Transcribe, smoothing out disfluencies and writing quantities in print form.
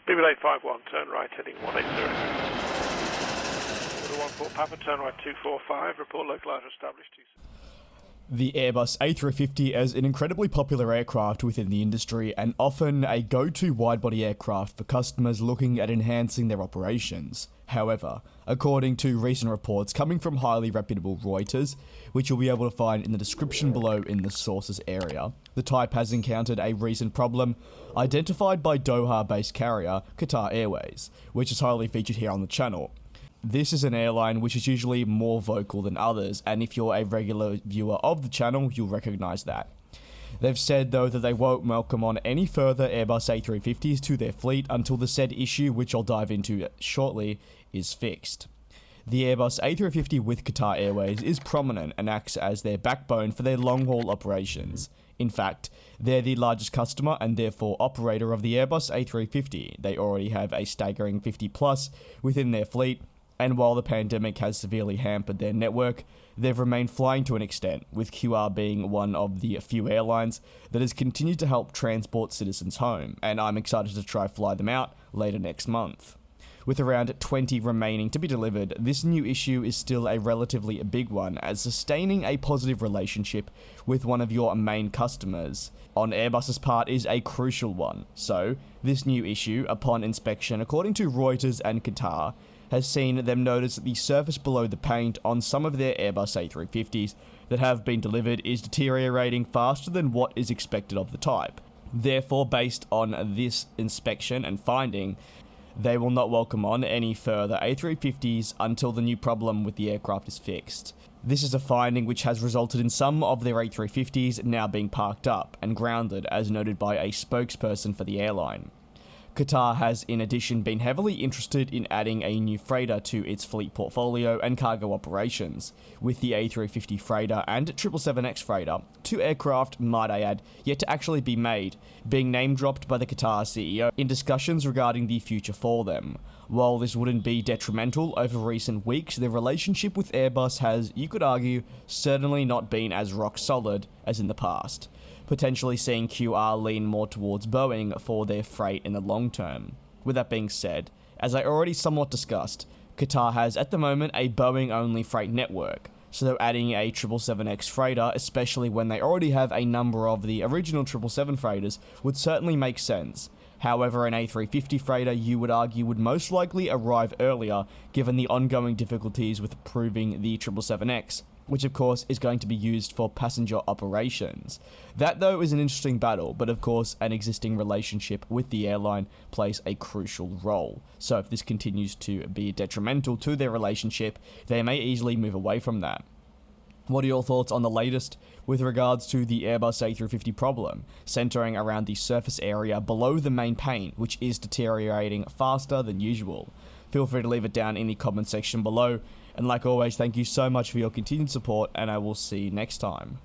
BBL 851, turn right, heading 180. Order 14 Papa, turn right 245, report localizer established 27. The Airbus A350 is an incredibly popular aircraft within the industry and often a go-to wide-body aircraft for customers looking at enhancing their operations. However, according to recent reports coming from highly reputable Reuters, which you'll be able to find in the description below in the sources area, the type has encountered a recent problem identified by Doha-based carrier Qatar Airways, which is highly featured here on the channel. This is an airline which is usually more vocal than others, and if you're a regular viewer of the channel, you'll recognise that. They've said, though, that they won't welcome on any further Airbus A350s to their fleet until the said issue, which I'll dive into shortly, is fixed. The Airbus A350 with Qatar Airways is prominent and acts as their backbone for their long-haul operations. In fact, they're the largest customer and therefore operator of the Airbus A350. They already have a staggering 50 plus within their fleet, and while the pandemic has severely hampered their network, they've remained flying to an extent, with QR being one of the few airlines that has continued to help transport citizens home, and I'm excited to try fly them out later next month. With around 20 remaining to be delivered, this new issue is still a relatively big one, as sustaining a positive relationship with one of your main customers on Airbus's part is a crucial one. So, this new issue, upon inspection, according to Reuters and Qatar, has seen them notice that the surface below the paint on some of their Airbus A350s that have been delivered is deteriorating faster than what is expected of the type. Therefore, based on this inspection and finding, they will not welcome on any further A350s until the new problem with the aircraft is fixed. This is a finding which has resulted in some of their A350s now being parked up and grounded, as noted by a spokesperson for the airline. Qatar has in addition been heavily interested in adding a new freighter to its fleet portfolio and cargo operations, with the A350 freighter and 777X freighter, two aircraft, might I add, yet to actually be made, being name-dropped by the Qatar CEO in discussions regarding the future for them. While this wouldn't be detrimental over recent weeks, their relationship with Airbus has, you could argue, certainly not been as rock solid as in the past, potentially seeing QR lean more towards Boeing for their freight in the long term. With that being said, as I already somewhat discussed, Qatar has at the moment a Boeing-only freight network, so adding a 777X freighter, especially when they already have a number of the original 777 freighters, would certainly make sense. However, an A350 freighter, you would argue, would most likely arrive earlier, given the ongoing difficulties with approving the 777X, which of course is going to be used for passenger operations. That though is an interesting battle, but of course an existing relationship with the airline plays a crucial role. So if this continues to be detrimental to their relationship, they may easily move away from that. What are your thoughts on the latest with regards to the Airbus A350 problem, centering around the surface area below the main paint, which is deteriorating faster than usual? Feel free to leave it down in the comment section below. And like always, thank you so much for your continued support, and I will see you next time.